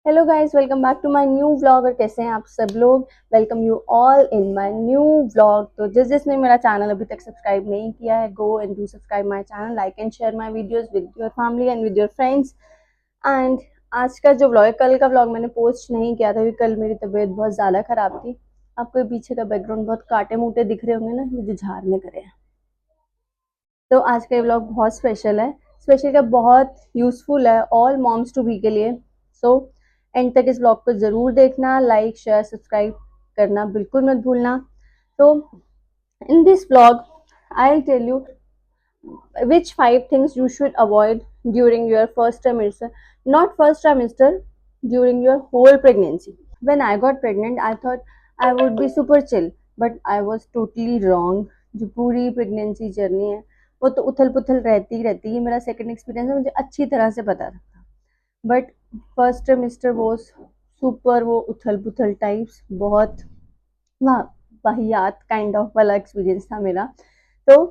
Hello guys, welcome back to my new vlog. और कैसे हैं आप सब लोग? Welcome you all in my new vlog. तो जिसने मेरा चैनल अभी तक सब्सक्राइब नहीं किया है, go and do subscribe my channel, like and share my videos with your family and with your friends. And आज का जो व्लॉग है, कल का व्लॉग मैंने पोस्ट नहीं किया था क्योंकि कल मेरी तबीयत बहुत ज़्यादा ख़राब थी। आपको पीछे का बैकग्राउंड बहुत काटे मूटे दिख रहे होंगे ना, ये जो झाड़ने करे हैं। तो आज का ये व्लॉग बहुत स्पेशल है। स्पेशल क्या, बहुत यूजफुल है ऑल मॉम्स टू बी के लिए। सो एंड तक इस व्लॉग को ज़रूर देखना, लाइक शेयर सब्सक्राइब करना बिल्कुल मत भूलना। तो in this vlog I will tell you which five things you should avoid during your first trimester, not first trimester, during your whole pregnancy. When I got pregnant, I thought I would be super chill, but I was totally wrong. जो पूरी pregnancy journey है वो तो उथल पुथल रहती ही रहती है। मेरा सेकंड एक्सपीरियंस है, मुझे अच्छी तरह से पता था। बट फर्स्ट ट्रिमेस्टर वो सुपर, वो उथल पुथल टाइप्स, बहुत वाहियात काइंड ऑफ वाला एक्सपीरियंस था मेरा। तो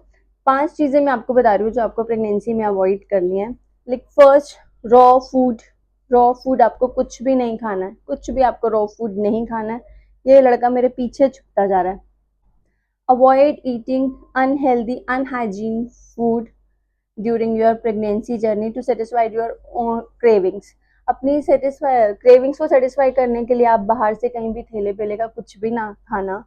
5 चीज़ें मैं आपको बता रही हूँ जो आपको प्रेगनेंसी में अवॉइड करनी है। Like first, raw food. Raw food आपको कुछ भी नहीं खाना है, कुछ भी आपको रॉ फूड नहीं खाना है। ये लड़का मेरे पीछे छुपता जा रहा है। Avoid eating unhealthy unhygiene food during your pregnancy journey to satisfy your cravings. अपनी सेटिस्फाई क्रेविंग्स को सेटिस्फाई करने के लिए आप बाहर से कहीं भी ठेले पेले का कुछ भी ना खाना,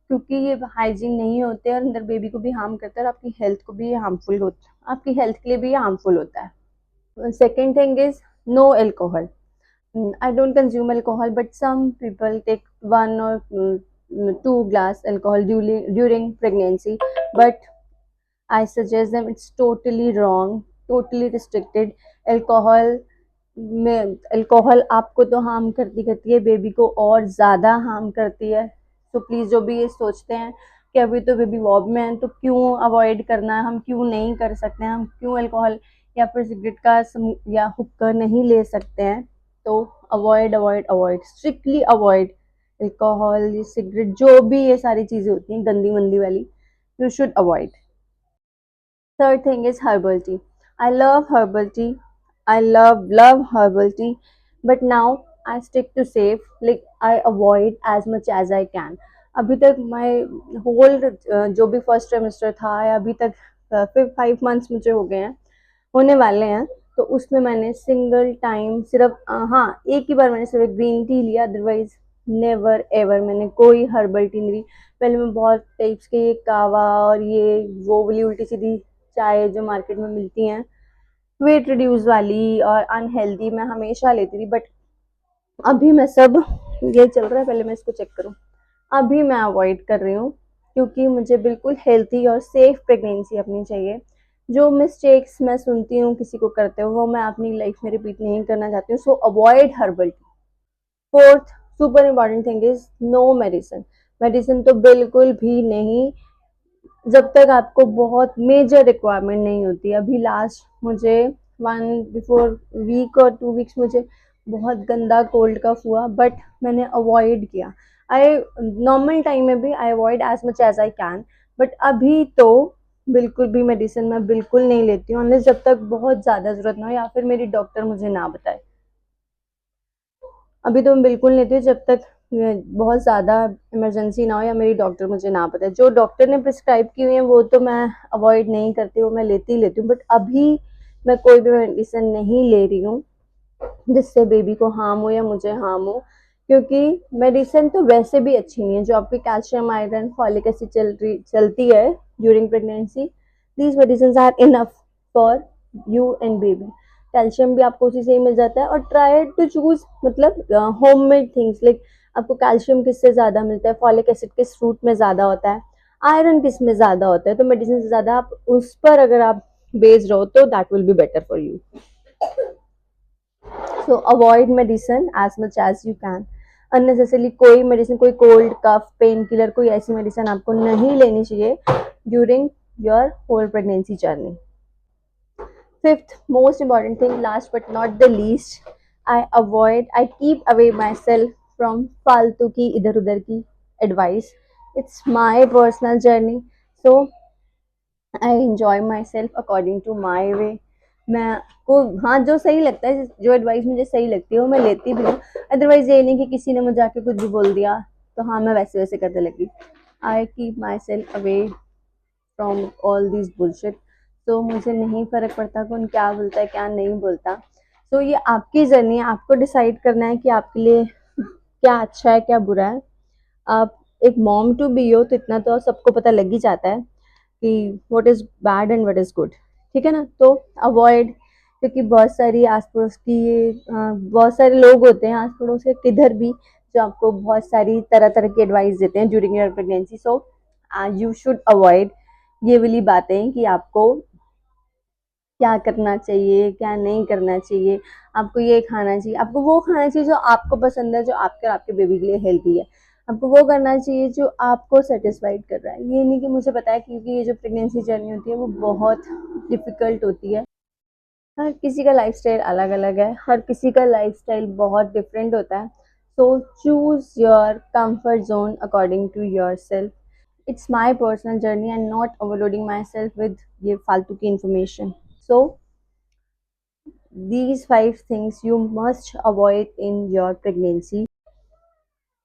क्योंकि ये हाइजीन नहीं होते और अंदर बेबी को भी हार्म करता है और आपकी हेल्थ को भी हार्मफुल होता है, आपकी हेल्थ के लिए भी हार्मफुल होता है। Second thing is no alcohol. I don't consume alcohol, but some people take 1 or 2 glass alcohol during pregnancy. But I suggest them it's totally wrong, totally restricted. Alcohol में alcohol आपको तो harm करती है, baby को और ज़्यादा harm करती है। तो प्लीज़ जो भी ये सोचते हैं कि अभी तो बेबी वॉब में है तो क्यों अवॉइड करना है, हम क्यों नहीं कर सकते हैं, हम क्यों अल्कोहल या फिर सिगरेट का या हुक्का नहीं ले सकते हैं, तो avoid avoid avoid, strictly avoid alcohol, cigarette, जो भी ये सारी चीज़ें होती हैं गंदी मंदी वाली, you should avoid. Third thing is herbal tea. I love herbal tea. I love herbal tea. But now I stick to safe. Like I avoid as much as I can. अभी तक my whole जो भी first trimester था या अभी तक फिर 5 months मुझे हो गए हैं, होने वाले हैं, तो उसमें मैंने सिंगल टाइम सिर्फ हाँ एक ही बार मैंने सिर्फ ग्रीन टी लिया, अदरवाइज नेवर एवर मैंने कोई हर्बल टी नहीं ली। पहले मैं बहुत टाइप्स के ये कावा और ये वो वाली उल्टी सीधी चाय जो मार्केट में मिलती हैं, वेट रिड्यूस वाली और अनहेल्दी, मैं हमेशा लेती थी। बट अभी मैं सब, ये चल रहा है, पहले मैं इसको चेक करूँ, अभी मैं अवॉइड कर रही हूँ क्योंकि मुझे बिल्कुल हेल्थी और सेफ प्रेगनेंसी अपनी चाहिए। जो मिस्टेक्स मैं सुनती हूँ किसी को करते हो वो मैं अपनी लाइफ में रिपीट नहीं करना चाहती हूँ। So avoid herbal tea. Fourth super important thing is no medicine. Medicine तो बिल्कुल भी नहीं, जब तक आपको बहुत मेजर रिक्वायरमेंट नहीं होती। अभी लास्ट मुझे 1 बिफोर वीक और 2 वीक्स मुझे बहुत गंदा कोल्ड कफ हुआ, बट मैंने अवॉइड किया। आई नॉर्मल टाइम में भी I avoid as much as I can, but अभी तो बिल्कुल भी मेडिसिन मैं बिल्कुल नहीं लेती हूँ अनलेस जब तक बहुत ज़्यादा ज़रूरत ना हो या फिर मेरी डॉक्टर मुझे ना बताए। अभी तो मैं बिल्कुल नहीं लेती हूँ जब तक बहुत ज़्यादा इमरजेंसी ना हो या मेरी डॉक्टर मुझे ना बताए। जो डॉक्टर ने प्रिस्क्राइब की हुई है वो तो मैं अवॉइड नहीं करती, वो मैं लेती ही लेती हूँ। बट अभी मैं कोई भी मेडिसिन नहीं ले रही हूँ जिससे बेबी को हार्म हो या मुझे हार्म हो, क्योंकि मेडिसिन तो वैसे भी अच्छी नहीं है। जो आपकी कैल्शियम आयरन फॉलिक एसिड चलती है during pregnancy, these medicine are enough for you and baby. Calcium भी आपको उसी से ही मिल जाता है। और ट्राई टू चूज मतलब होममेड थिंग्स। लाइक आपको कैल्शियम किससे ज़्यादा मिलता है, फॉलिक एसिड किस फ्रूट में ज़्यादा होता है, आयरन किस में ज़्यादा होता है, तो मेडिसिन से ज़्यादा आप उस पर अगर आप बेस्ड रहो तो that will be better for you. So avoid medicine as much as you can. Unnecessarily कोई मेडिसिन, कोई कोल्ड कफ पेन किलर, कोई ऐसी मेडिसिन आपको नहीं लेनी चाहिए during your whole pregnancy journey. Fifth most important thing, last but not the least, I keep away myself from फालतू की इधर उधर की advice. It's my personal journey, so I enjoy myself according to my way. मैं को हाँ, जो सही लगता है, जो एडवाइस मुझे सही लगती है वो मैं लेती भी हूँ। अदरवाइज ये नहीं कि किसी ने मुझे आके कुछ भी बोल दिया तो हाँ मैं वैसे वैसे करने लगी। I keep my self away from all this bullshit. तो मुझे नहीं फ़र्क पड़ता कौन क्या बोलता है क्या नहीं बोलता। तो ये आपकी जर्नी है, आपको डिसाइड करना है कि आपके लिए क्या अच्छा है क्या बुरा है। आप एक मॉम टू बी हो तो इतना तो सबको पता लग ही जाता है कि what is bad and what is good, ठीक है ना। तो अवॉइड, क्योंकि बहुत सारी आस पड़ोस की बहुत सारे लोग होते हैं आस पड़ोस के किधर भी जो आपको बहुत सारी तरह तरह की एडवाइस देते हैं during your pregnancy. So you should avoid ये वाली बातें कि आपको क्या करना चाहिए क्या नहीं करना चाहिए, आपको ये खाना चाहिए, आपको वो खाना चाहिए जो आपको पसंद है, जो आपके और आपके बेबी के लिए हेल्दी है। आपको वो करना चाहिए जो आपको सेटिस्फाइड कर रहा है। ये नहीं कि मुझे पता है, क्योंकि ये जो प्रेगनेंसी जर्नी होती है वो बहुत डिफ़िकल्ट होती है। हर किसी का लाइफ़स्टाइल अलग-अलग है, हर किसी का लाइफ़स्टाइल बहुत डिफरेंट होता है। So choose your comfort zone according to yourself. It's my personal journey and not overloading myself with ये फालतू की information. So these 5 things you must avoid in your pregnancy.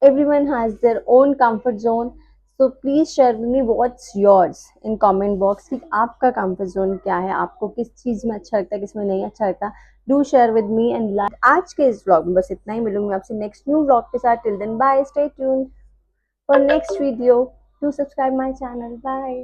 Everyone has their own comfort zone. So please share with me what's yours in comment box कि आपका comfort zone क्या है, आपको किस चीज़ में अच्छा लगता है, किस में नहीं अच्छा लगता। Do share with me and like। आज के इस vlog में बस इतना ही, मिलूंगी आपसे next new vlog के साथ। Till then bye, stay tuned for next video. Do subscribe my channel. Bye.